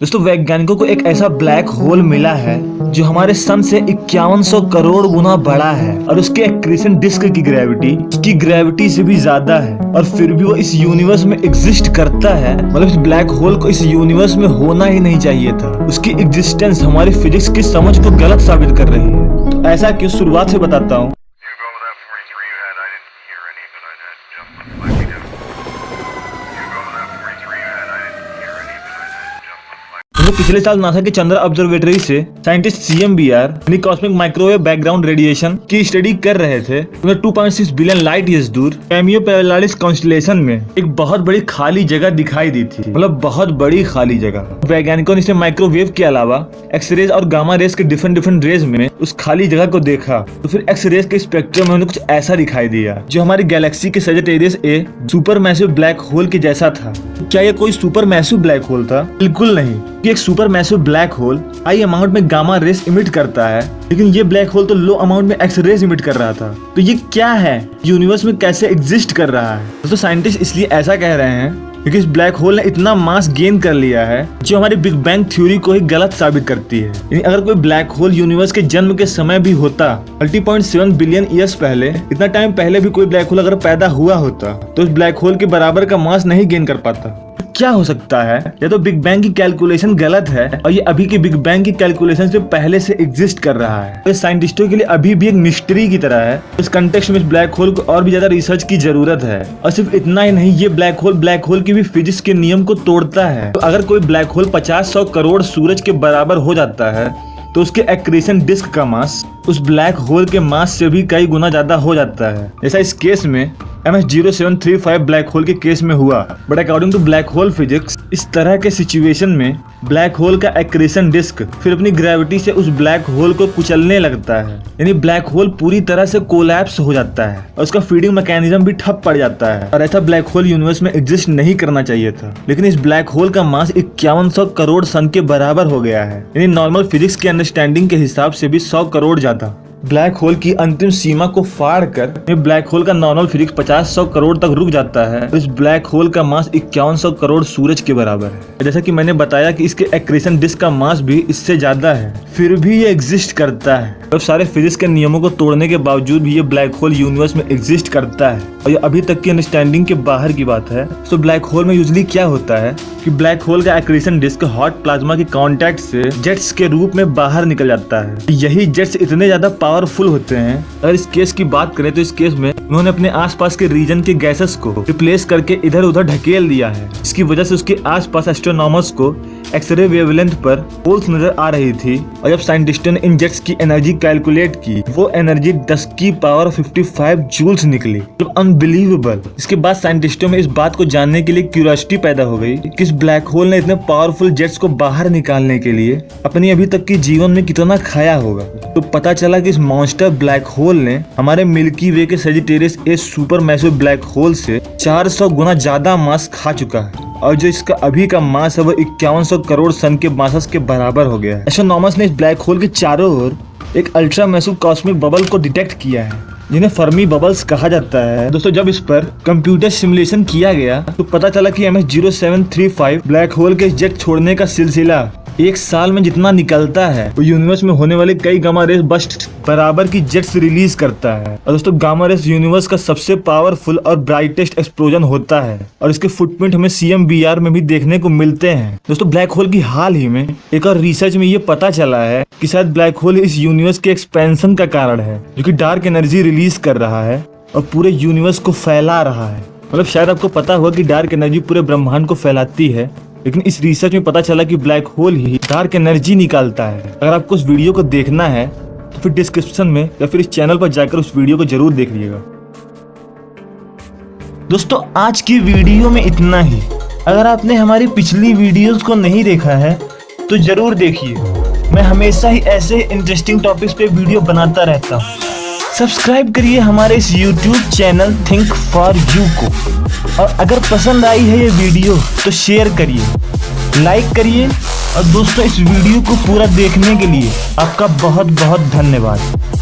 दोस्तों वैज्ञानिकों को एक ऐसा ब्लैक होल मिला है जो हमारे सन से 5100 करोड़ गुना बड़ा है और उसके एक्रीशन डिस्क की ग्रेविटी उसकी ग्रेविटी से भी ज्यादा है और फिर भी वो इस यूनिवर्स में एग्जिस्ट करता है। मतलब इस ब्लैक होल को इस यूनिवर्स में होना ही नहीं चाहिए था। उसकी एग्जिस्टेंस हमारी फिजिक्स की समझ को गलत साबित कर रही है। तो ऐसा क्यों, शुरुआत से बताता हूँ। पिछले साल नासा के चंद्र ऑब्जर्वेटरी से साइंटिस्ट CMBR यानी कॉस्मिक माइक्रोवेव बैकग्राउंड रेडिएशन की स्टडी कर रहे थे। उन्हें 2.6 बिलियन लाइट ईयर्स दूर कैमियो पैरेलालिस कॉन्स्टेलेशन में एक बहुत बड़ी खाली जगह दिखाई दी थी। मतलब बहुत बड़ी खाली जगह। वैज्ञानिकों ने इसे माइक्रोवेव के अलावा एक्सरेज और गामा रेज के डिफरेंट रेज में उस खाली जगह को देखा तो फिर एक्सरेज के स्पेक्ट्रम में उन्हें कुछ ऐसा दिखाई दिया जो हमारी गैलेक्सी के Sagittarius A super massive black hole के जैसा था। क्या यह कोई सुपर मैसिव ब्लैक होल था? बिल्कुल नहीं। एक super massive black hole high amount में गामा रेस इमिट करता है, लेकिन ये ब्लैक होल तो लो अमाउंट में एक्स रेस इमिट कर रहा था। तो ये क्या है? यूनिवर्स में कैसे एग्जिस्ट कर रहा है? तो साइंटिस्ट इसलिए ऐसा कह रहे हैं क्योंकि इस ब्लैक होल ने इतना मास गेन कर लिया है जो हमारी बिग बैंग थ्योरी को ही गलत साबित करती है। यानी अगर कोई ब्लैक होल यूनिवर्स के जन्म के समय भी होता 30.7 बिलियन ईयर्स पहले, इतना टाइम पहले भी कोई ब्लैक होल अगर पैदा हुआ होता तो उस ब्लैक होल के बराबर का मास नहीं गेन कर पाता। क्या हो सकता है? या तो बिग बैंग की कैलकुलेशन गलत है और ये अभी की बिग बैंग की कैलकुलेशन से पहले से एग्जिस्ट कर रहा है। तो साइंटिस्टों के लिए अभी भी एक मिस्ट्री की तरह है। इस कंटेक्स्ट में इस ब्लैक होल को और भी ज्यादा रिसर्च की जरूरत है। और सिर्फ इतना ही नहीं, ये ब्लैक होल की भी फिजिक्स के नियम को तोड़ता है। तो अगर कोई ब्लैक होल 50-100 करोड़ सूरज के बराबर हो जाता है तो उसके एक्रीशन डिस्क का मास उस ब्लैक होल के मास से भी कई गुना ज्यादा हो जाता है। ऐसा इस केस में MS0735 ब्लैक होल के केस में हुआ। But according to black hole physics, इस तरह के सिचुएशन में ब्लैक होल का एक्रीशन डिस्क फिर अपनी ग्रेविटी से उस ब्लैक होल को कुचलने लगता है। यानी ब्लैक होल पूरी तरह से कोलैप्स हो जाता है और उसका फीडिंग मैकेनिज्म भी ठप पड़ जाता है। और ऐसा ब्लैक होल यूनिवर्स में एग्जिस्ट नहीं करना चाहिए था, लेकिन इस ब्लैक होल का मास 5100 करोड़ सन के बराबर हो गया है। यानी नॉर्मल फिजिक्स की अंडरस्टैंडिंग के हिसाब से भी 100 करोड़ ज्यादा। ब्लैक होल की अंतिम सीमा को फाड़ कर ब्लैक होल का नॉर्मल फिजिक्स 50-100 करोड़ तक रुक जाता है। इस ब्लैक होल का मास 5100 करोड़ सूरज के बराबर है। जैसा कि मैंने बताया कि इसके एक्रीशन डिस्क का मास भी इससे ज्यादा है, फिर भी ये एग्जिस्ट करता है। और सारे फिजिक्स के नियमों को तोड़ने के बावजूद भी ये ब्लैक होल यूनिवर्स में एग्जिस्ट करता है और ये अभी तक की अंडरस्टैंडिंग के बाहर की बात है। तो ब्लैक होल में यूजुअली क्या होता है कि ब्लैक होल का एक्रीशन डिस्क हॉट प्लाज्मा के कांटेक्ट से जेट्स के रूप में बाहर निकल जाता है। यही जेट्स इतने ज्यादा पावरफुल होते हैं। अगर इस केस की बात करें तो इस केस में उन्होंने अपने आसपास के रीजन के गैसेस को रिप्लेस करके इधर उधर ढकेल दिया है। इसकी वजह से उसके आसपास एस्ट्रोनॉमर्स को एक्सरे वेवलेंथ पर होल्स नजर आ रही थी। और जब साइंटिस्टों ने इन जेट्स की एनर्जी कैलकुलेट की, वो एनर्जी 10 की पावर 55 जूल्स निकली। तो अनबिलीवेबल। इसके बाद साइंटिस्टों में इस बात को जानने के लिए क्यूरियोसिटी पैदा हो गई कि इस ब्लैक होल ने इतने पावरफुल जेट्स को बाहर निकालने के लिए अपनी अभी तक की जीवन में कितना खाया होगा। तो पता चला कि इस मॉन्स्टर ब्लैक होल ने हमारे मिल्की वे के Sagittarius A super massive black hole से 400 गुना ज्यादा मास खा चुका है। और जो इसका अभी का मास है वो 5100 करोड़ सन के मास के बराबर हो गया है। एस्ट्रोनॉमर्स ने इस ब्लैक होल के चारों ओर एक अल्ट्रा मैसिव कॉस्मिक बबल को डिटेक्ट किया है, जिन्हें फर्मी बबल्स कहा जाता है। दोस्तों जब इस पर कंप्यूटर सिमुलेशन किया गया तो पता चला कि MS0735 ब्लैक होल के जेट छोड़ने का सिलसिला एक साल में जितना निकलता है वो यूनिवर्स में होने वाले कई गामा रेस बस्ट बराबर की जेट्स रिलीज करता है। और दोस्तों गामा रेस यूनिवर्स का सबसे पावरफुल और ब्राइटेस्ट एक्सप्लोजन होता है और इसके फुटप्रिंट हमें CMBR में भी देखने को मिलते हैं। दोस्तों ब्लैक होल की हाल ही में एक और रिसर्च में ये पता चला है कि शायद ब्लैक होल इस यूनिवर्स के एक्सपेंशन का कारण है, जो कि डार्क एनर्जी रिलीज कर रहा है और पूरे यूनिवर्स को फैला रहा है। मतलब शायद आपको पता होगा कि डार्क एनर्जी पूरे ब्रह्मांड को फैलाती है, लेकिन इस रिसर्च में पता चला कि ब्लैक होल ही डार्क एनर्जी निकालता है। अगर आपको उस वीडियो को देखना है तो फिर डिस्क्रिप्शन में या फिर इस चैनल पर जाकर उस वीडियो को जरूर देख लीजिएगा। दोस्तों आज की वीडियो में इतना ही। अगर आपने हमारी पिछली वीडियोस को नहीं देखा है तो जरूर देखिए। मैं हमेशा ही ऐसे इंटरेस्टिंग टॉपिक्स पे वीडियो बनाता रहता हूँ। सब्सक्राइब करिए हमारे इस YouTube channel think for you को। और अगर पसंद आई है ये वीडियो तो शेयर करिए, लाइक करिए। और दोस्तों इस वीडियो को पूरा देखने के लिए आपका बहुत बहुत धन्यवाद।